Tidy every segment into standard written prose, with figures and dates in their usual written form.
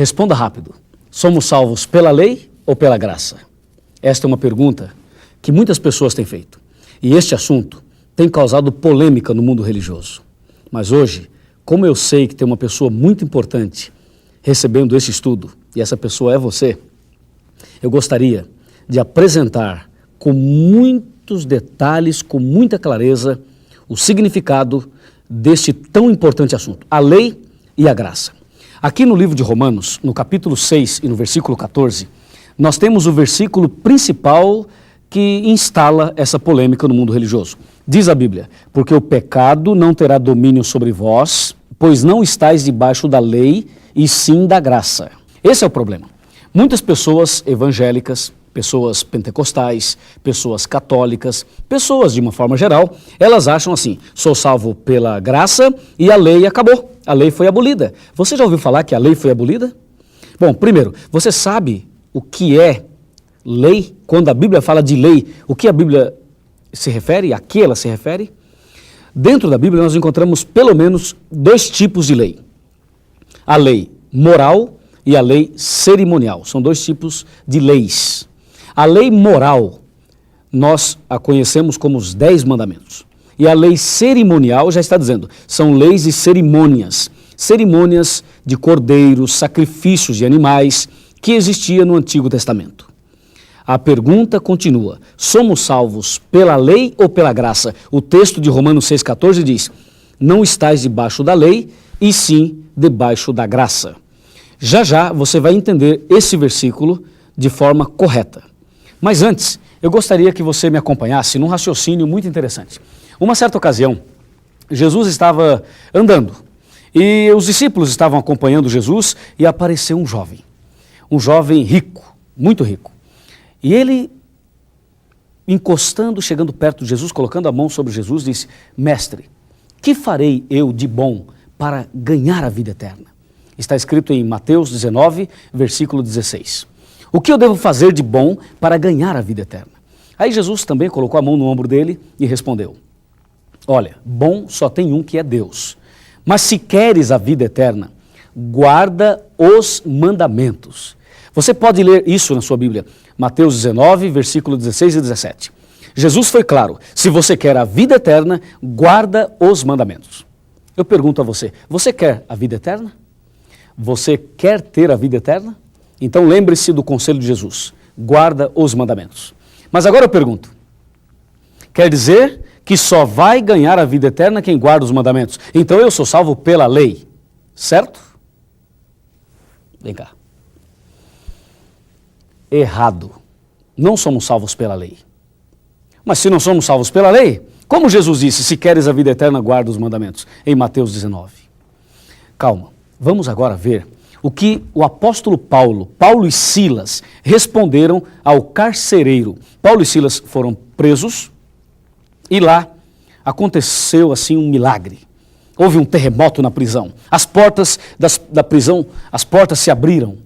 Responda rápido. Somos salvos pela lei ou pela graça? Esta é uma pergunta que muitas pessoas têm feito. E este assunto tem causado polêmica no mundo religioso. Mas hoje, como eu sei que tem uma pessoa muito importante recebendo esse estudo, e essa pessoa é você, eu gostaria de apresentar com muitos detalhes, com muita clareza, o significado deste tão importante assunto, a lei e a graça. Aqui no livro de Romanos, no capítulo 6 e no versículo 14, nós temos o versículo principal que instala essa polêmica no mundo religioso. Diz a Bíblia: porque o pecado não terá domínio sobre vós, pois não estáis debaixo da lei, e sim da graça. Esse é o problema. Muitas pessoas evangélicas, pessoas pentecostais, pessoas católicas, pessoas de uma forma geral, elas acham assim: sou salvo pela graça e a lei acabou, a lei foi abolida. Você já ouviu falar que a lei foi abolida? Bom, primeiro, você sabe o que é lei? Quando a Bíblia fala de lei, o que a Bíblia se refere? A que ela se refere? Dentro da Bíblia nós encontramos pelo menos dois tipos de lei: a lei moral e a lei cerimonial. São dois tipos de leis. A lei moral, nós a conhecemos como os 10 mandamentos. E a lei cerimonial já está dizendo, são leis e cerimônias. Cerimônias de cordeiros, sacrifícios de animais, que existia no Antigo Testamento. A pergunta continua: somos salvos pela lei ou pela graça? O texto de Romanos 6,14 diz: não estais debaixo da lei, e sim debaixo da graça. Já já você vai entender esse versículo de forma correta. Mas antes, eu gostaria que você me acompanhasse num raciocínio muito interessante. Uma certa ocasião, Jesus estava andando e os discípulos estavam acompanhando Jesus e apareceu um jovem rico, muito rico. E ele, encostando, chegando perto de Jesus, colocando a mão sobre Jesus, disse: mestre, que farei eu de bom para ganhar a vida eterna? Está escrito em Mateus 19, versículo 16. O que eu devo fazer de bom para ganhar a vida eterna? Aí Jesus também colocou a mão no ombro dele e respondeu: olha, bom só tem um, que é Deus. Mas se queres a vida eterna, guarda os mandamentos. Você pode ler isso na sua Bíblia, Mateus 19, versículo 16 e 17. Jesus foi claro: se você quer a vida eterna, guarda os mandamentos. Eu pergunto a você: você quer a vida eterna? Você quer ter a vida eterna? Então lembre-se do conselho de Jesus: guarda os mandamentos. Mas agora eu pergunto: quer dizer que só vai ganhar a vida eterna quem guarda os mandamentos? Então eu sou salvo pela lei, certo? Vem cá. Errado. Não somos salvos pela lei. Mas se não somos salvos pela lei, como Jesus disse: se queres a vida eterna, guarda os mandamentos, em Mateus 19. Calma, vamos agora ver o que o apóstolo Paulo e Silas responderam ao carcereiro. Paulo e Silas foram presos e lá aconteceu assim um milagre. Houve um terremoto na prisão. As portas da prisão, as portas se abriram.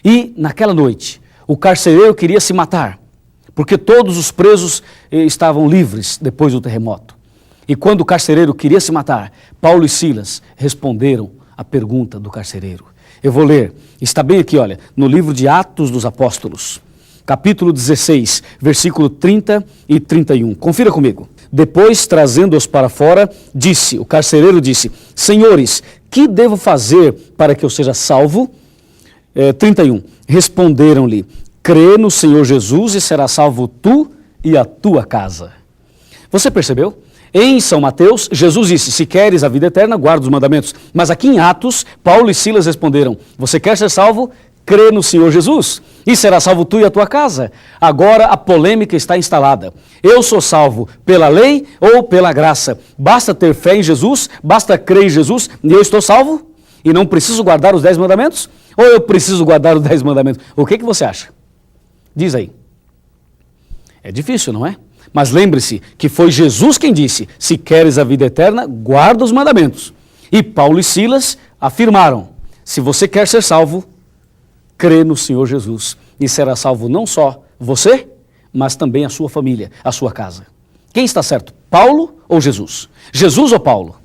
E naquela noite, o carcereiro queria se matar, porque todos os presos estavam livres depois do terremoto. E quando o carcereiro queria se matar, Paulo e Silas responderam a pergunta do carcereiro. Eu vou ler, está bem aqui, olha, no livro de Atos dos Apóstolos, capítulo 16, versículo 30 e 31. Confira comigo. Depois, trazendo-os para fora, o carcereiro disse: senhores, que devo fazer para que eu seja salvo? 31. Responderam-lhe: crê no Senhor Jesus e serás salvo tu e a tua casa. Você percebeu? Em São Mateus, Jesus disse: se queres a vida eterna, guarda os mandamentos. Mas aqui em Atos, Paulo e Silas responderam: você quer ser salvo? Crê no Senhor Jesus e será salvo tu e a tua casa. Agora a polêmica está instalada. Eu sou salvo pela lei ou pela graça? Basta ter fé em Jesus, basta crer em Jesus e eu estou salvo? E não preciso guardar os 10 mandamentos? Ou eu preciso guardar os 10 mandamentos? O que você acha? Diz aí. É difícil, não é? Mas lembre-se que foi Jesus quem disse: se queres a vida eterna, guarda os mandamentos. E Paulo e Silas afirmaram: se você quer ser salvo, crê no Senhor Jesus e será salvo não só você, mas também a sua família, a sua casa. Quem está certo? Paulo ou Jesus? Jesus ou Paulo?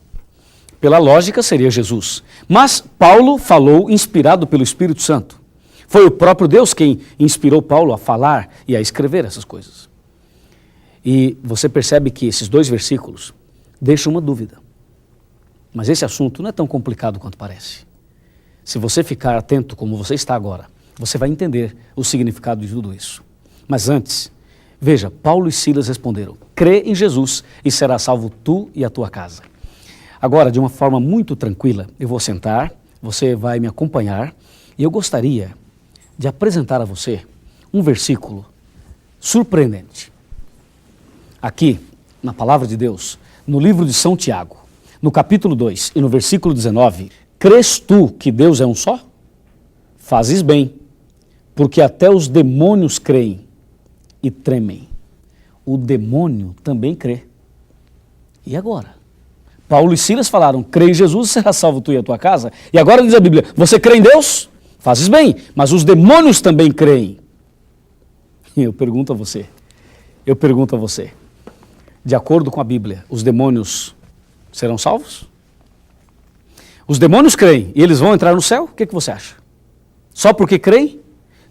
Pela lógica, seria Jesus. Mas Paulo falou inspirado pelo Espírito Santo. Foi o próprio Deus quem inspirou Paulo a falar e a escrever essas coisas. E você percebe que esses 2 versículos deixam uma dúvida. Mas esse assunto não é tão complicado quanto parece. Se você ficar atento como você está agora, você vai entender o significado de tudo isso. Mas antes, veja, Paulo e Silas responderam: crê em Jesus e será salvo tu e a tua casa. Agora, de uma forma muito tranquila, eu vou sentar, você vai me acompanhar e eu gostaria de apresentar a você um versículo surpreendente. Aqui, na palavra de Deus, no livro de São Tiago, no capítulo 2 e no versículo 19, crês tu que Deus é um só? Fazes bem, porque até os demônios creem e tremem. O demônio também crê. E agora? Paulo e Silas falaram: crê em Jesus e será salvo tu e a tua casa. E agora diz a Bíblia: você crê em Deus? Fazes bem, mas os demônios também creem. E eu pergunto a você, de acordo com a Bíblia, os demônios serão salvos? Os demônios creem e eles vão entrar no céu? O que você acha? Só porque creem?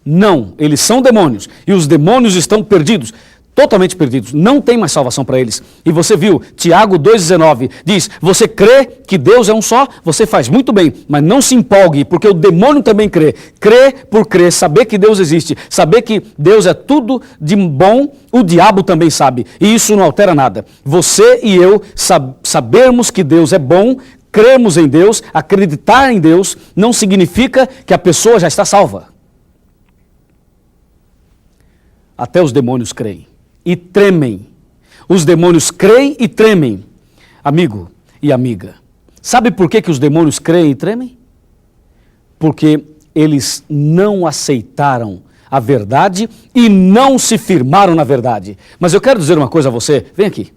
Não, eles são demônios e os demônios estão perdidos, totalmente perdidos, não tem mais salvação para eles. E você viu, Tiago 2,19 diz: você crê que Deus é um só, você faz muito bem, mas não se empolgue, porque o demônio também crê. Crê por crer, saber que Deus existe, saber que Deus é tudo de bom, o diabo também sabe, e isso não altera nada. Você e eu sabermos que Deus é bom, cremos em Deus, acreditar em Deus, não significa que a pessoa já está salva. Até os demônios creem e tremem. Os demônios creem e tremem. Amigo e amiga, sabe por que os demônios creem e tremem? Porque eles não aceitaram a verdade e não se firmaram na verdade. Mas eu quero dizer uma coisa a você, vem aqui.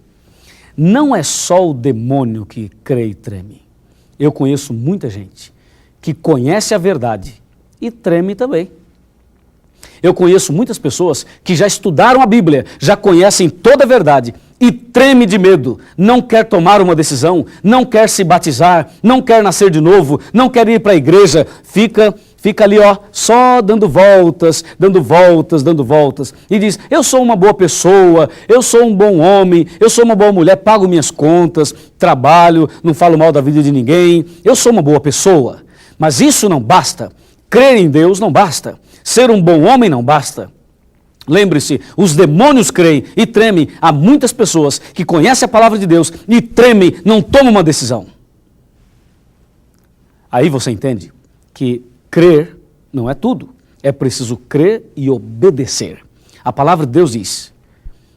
Não é só o demônio que crê e treme. Eu conheço muita gente que conhece a verdade e treme também. Eu conheço muitas pessoas que já estudaram a Bíblia, já conhecem toda a verdade e treme de medo, não quer tomar uma decisão, não quer se batizar, não quer nascer de novo, não quer ir para a igreja, fica ali só dando voltas e diz: eu sou uma boa pessoa, eu sou um bom homem, eu sou uma boa mulher, pago minhas contas, trabalho, não falo mal da vida de ninguém, eu sou uma boa pessoa. Mas isso não basta, crer em Deus não basta. Ser um bom homem não basta. Lembre-se, os demônios creem e tremem. Há muitas pessoas que conhecem a palavra de Deus e tremem, não tomam uma decisão. Aí você entende que crer não é tudo. É preciso crer e obedecer. A palavra de Deus diz: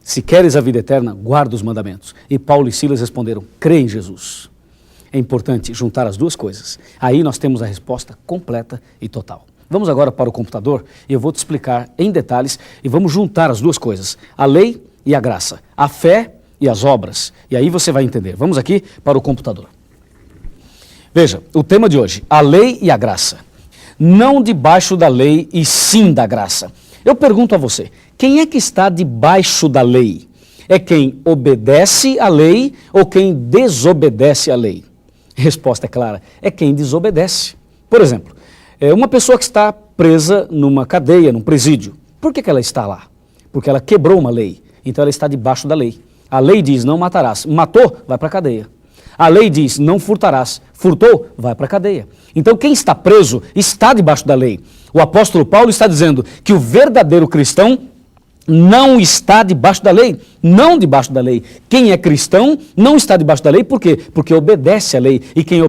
se queres a vida eterna, guarda os mandamentos. E Paulo e Silas responderam: crê em Jesus. É importante juntar as duas coisas. Aí nós temos a resposta completa e total. Vamos agora para o computador e eu vou te explicar em detalhes e vamos juntar as duas coisas, a lei e a graça, a fé e as obras. E aí você vai entender. Vamos aqui para o computador. Veja, o tema de hoje, a lei e a graça. Não debaixo da lei e sim da graça. Eu pergunto a você, quem é que está debaixo da lei? É quem obedece à lei ou quem desobedece à lei? Resposta é clara, é quem desobedece. Por exemplo, uma pessoa que está presa numa cadeia, num presídio. Por que ela está lá? Porque ela quebrou uma lei, então ela está debaixo da lei. A lei diz: não matarás. Matou, vai para a cadeia. A lei diz: não furtarás. Furtou, vai para a cadeia. Então quem está preso está debaixo da lei. O apóstolo Paulo está dizendo que o verdadeiro cristão não está debaixo da lei, não debaixo da lei. Quem é cristão não está debaixo da lei, por quê? Porque obedece à lei. E quem